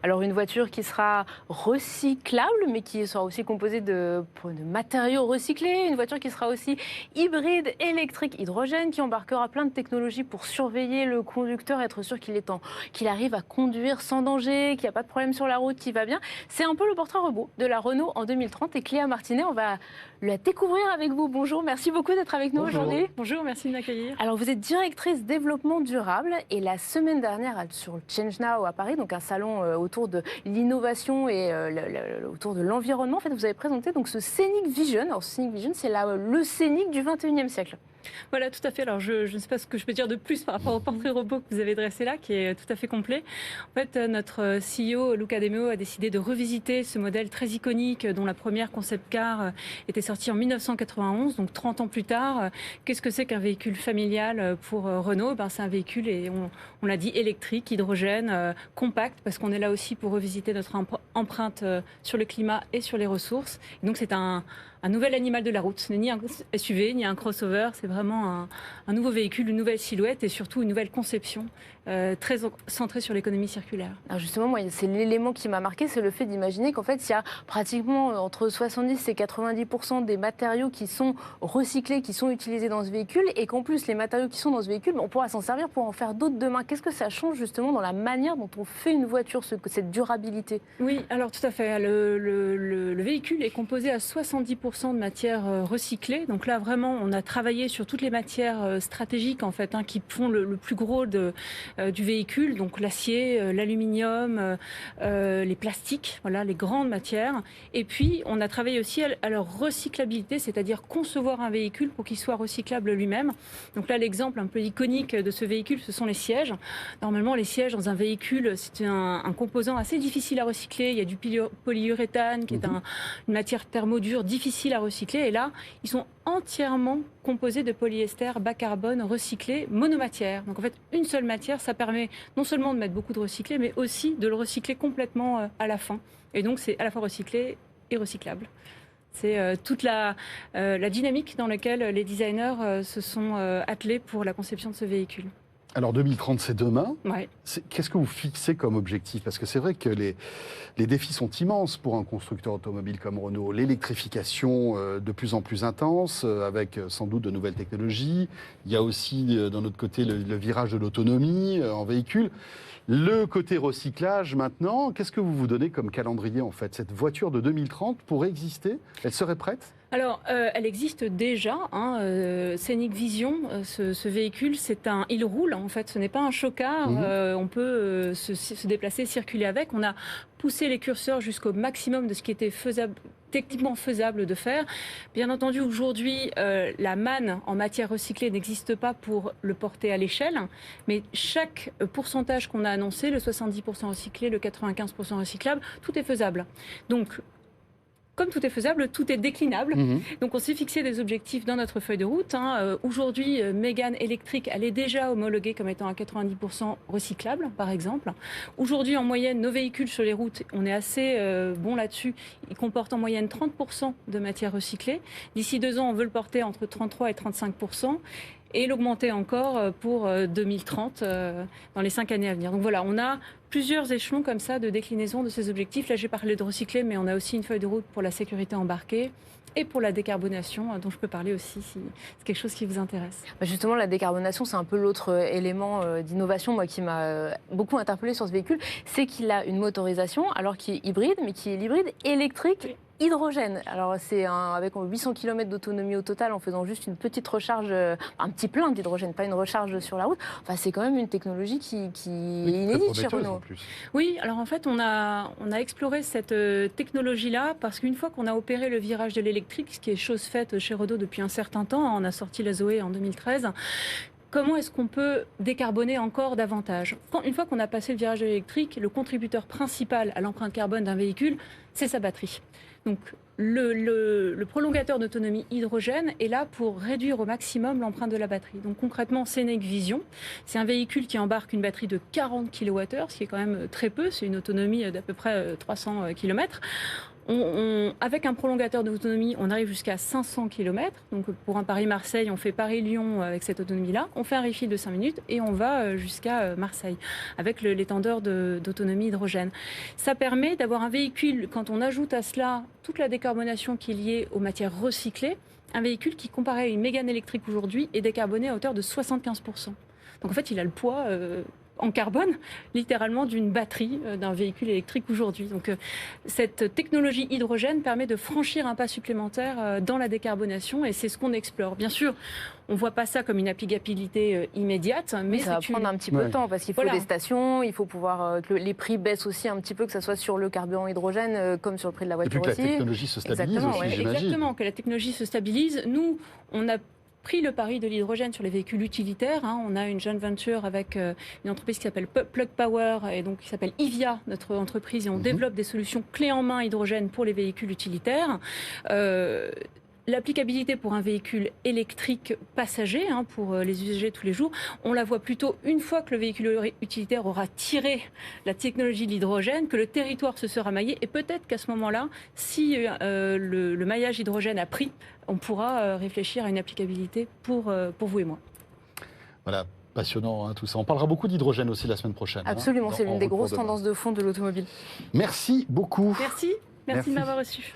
Alors une voiture qui sera recyclable, mais qui sera aussi composée de matériaux recyclés. Une voiture qui sera aussi hybride, électrique, hydrogène, qui embarquera plein de technologies pour surveiller le conducteur, être sûr qu'il arrive à conduire sans danger, qu'il n'y a pas de problème sur la route, qu'il va bien. C'est un peu le portrait robot de la Renault en 2030. Et Cléa Martinet, on va la découvrir avec vous. Bonjour, merci beaucoup d'être avec nous aujourd'hui. Bonjour, merci de m'accueillir. Alors vous êtes directrice développement durable et la semaine dernière sur le Change Now à Paris, donc un salon autour de l'innovation et autour de l'environnement, en fait, vous avez présenté donc ce Scenic Vision. Alors Scenic Vision, c'est le scénic du 21e siècle. Voilà, tout à fait. Alors, je ne sais pas ce que je peux dire de plus par rapport au portrait robot que vous avez dressé là, qui est tout à fait complet. En fait, notre CEO, Luca De Meo, a décidé de revisiter ce modèle très iconique dont la première concept car était sortie en 1991, donc 30 ans plus tard. Qu'est-ce que c'est qu'un véhicule familial pour Renault? C'est un véhicule, et on l'a dit, électrique, hydrogène, compact, parce qu'on est là aussi pour revisiter notre empreinte sur le climat et sur les ressources. Et donc, c'est un nouvel animal de la route. Ce n'est ni un SUV, ni un crossover. C'est vraiment un nouveau véhicule, une nouvelle silhouette et surtout une nouvelle conception très centrée sur l'économie circulaire. Alors justement, moi, c'est l'élément qui m'a marqué, c'est le fait d'imaginer qu'en fait, il y a pratiquement entre 70 et 90% des matériaux qui sont recyclés, qui sont utilisés dans ce véhicule, et qu'en plus, les matériaux qui sont dans ce véhicule, on pourra s'en servir pour en faire d'autres demain. Qu'est-ce que ça change justement dans la manière dont on fait une voiture, cette durabilité? Oui, alors tout à fait. Le véhicule est composé à 70% de matières recyclées. Donc là, vraiment, on a travaillé sur toutes les matières stratégiques en fait, qui font le plus gros du véhicule, donc l'acier, l'aluminium, les plastiques, voilà, les grandes matières. Et puis, on a travaillé aussi à leur recyclabilité, c'est-à-dire concevoir un véhicule pour qu'il soit recyclable lui-même. Donc là, l'exemple un peu iconique de ce véhicule, ce sont les sièges. Normalement, les sièges dans un véhicule, c'est un composant assez difficile à recycler. Il y a du polyuréthane, qui est une matière thermodure difficile à recycler. Et là, ils sont entièrement composés de polyester bas carbone recyclé monomatière. Donc en fait, une seule matière, ça permet non seulement de mettre beaucoup de recyclé, mais aussi de le recycler complètement à la fin. Et donc c'est à la fois recyclé et recyclable. C'est toute la dynamique dans laquelle les designers se sont attelés pour la conception de ce véhicule. Alors 2030, c'est demain. Ouais. Qu'est-ce que vous fixez comme objectif? Parce que c'est vrai que les défis sont immenses pour un constructeur automobile comme Renault. L'électrification de plus en plus intense, avec sans doute de nouvelles technologies. Il y a aussi, d'un autre côté, le virage de l'autonomie en véhicule. Le côté recyclage maintenant, qu'est-ce que vous vous donnez comme calendrier en fait? Cette voiture de 2030 pourrait exister? Elle serait prête? Alors, elle existe déjà. Scenic Vision, ce véhicule, il roule en fait. Ce n'est pas un chocard. On peut se déplacer, circuler avec. On a poussé les curseurs jusqu'au maximum de ce qui était techniquement faisable de faire. Bien entendu, aujourd'hui, la manne en matière recyclée n'existe pas pour le porter à l'échelle, mais chaque pourcentage qu'on a annoncé, le 70% recyclé, le 95% recyclable, tout est faisable. Donc, comme tout est faisable, tout est déclinable. Donc on s'est fixé des objectifs dans notre feuille de route. Aujourd'hui, Mégane électrique, elle est déjà homologuée comme étant à 90% recyclable, par exemple. Aujourd'hui, en moyenne, nos véhicules sur les routes, on est assez bon là-dessus. Ils comportent en moyenne 30% de matière recyclée. D'ici 2 ans, on veut le porter entre 33 et 35%. Et l'augmenter encore pour 2030, dans les 5 années à venir. Donc voilà, on a plusieurs échelons comme ça de déclinaison de ces objectifs. Là, j'ai parlé de recycler, mais on a aussi une feuille de route pour la sécurité embarquée et pour la décarbonation, dont je peux parler aussi si c'est quelque chose qui vous intéresse. Justement, la décarbonation, c'est un peu l'autre élément d'innovation qui m'a beaucoup interpellée sur ce véhicule. C'est qu'il a une motorisation, alors qui est hybride, mais qui est l'hybride électrique. Hydrogène. Alors c'est avec 800 km d'autonomie au total en faisant juste une petite recharge, un petit plein d'hydrogène, pas une recharge sur la route. Enfin, c'est quand même une technologie qui est inédite chez Renault. Oui, alors en fait on a exploré cette technologie-là parce qu'une fois qu'on a opéré le virage de l'électrique, ce qui est chose faite chez Renault depuis un certain temps, on a sorti la Zoé en 2013. Comment est-ce qu'on peut décarboner encore davantage? Une fois qu'on a passé le virage de l'électrique, le contributeur principal à l'empreinte carbone d'un véhicule, c'est sa batterie. Donc le prolongateur d'autonomie hydrogène est là pour réduire au maximum l'empreinte de la batterie. Donc concrètement, Scenic Vision, c'est un véhicule qui embarque une batterie de 40 kWh, ce qui est quand même très peu, c'est une autonomie d'à peu près 300 km. Avec un prolongateur d'autonomie, on arrive jusqu'à 500 km. Donc pour un Paris-Marseille, on fait Paris-Lyon avec cette autonomie-là. On fait un refill de 5 minutes et on va jusqu'à Marseille avec l'étendeur d'autonomie hydrogène. Ça permet d'avoir un véhicule, quand on ajoute à cela toute la décarbonation qui est liée aux matières recyclées, un véhicule qui, comparé à une Mégane électrique aujourd'hui, est décarboné à hauteur de 75%. Donc en fait, il a le poids en carbone, littéralement, d'une batterie d'un véhicule électrique aujourd'hui. Donc cette technologie hydrogène permet de franchir un pas supplémentaire dans la décarbonation et c'est ce qu'on explore. Bien sûr, on ne voit pas ça comme une applicabilité immédiate, mais ça va prendre un petit peu de temps parce qu'il faut des stations, il faut pouvoir que les prix baissent aussi un petit peu, que ce soit sur le carburant hydrogène comme sur le prix de la voiture aussi. Et puis que la technologie se stabilise aussi, j'imagine. Exactement, que la technologie se stabilise. Nous, on a pris le pari de l'hydrogène sur les véhicules utilitaires. On a une joint venture avec une entreprise qui s'appelle Plug Power et donc qui s'appelle IVIA, notre entreprise, et on développe des solutions clés en main hydrogène pour les véhicules utilitaires. L'applicabilité pour un véhicule électrique passager, pour les usagers tous les jours, on la voit plutôt une fois que le véhicule utilitaire aura tiré la technologie de l'hydrogène, que le territoire se sera maillé, et peut-être qu'à ce moment-là, si le maillage hydrogène a pris, on pourra réfléchir à une applicabilité pour vous et moi. Voilà. Passionnant tout ça. On parlera beaucoup d'hydrogène aussi la semaine prochaine. Absolument, c'est l'une des grosses tendances de fond de l'automobile. Merci beaucoup. Merci de m'avoir reçu.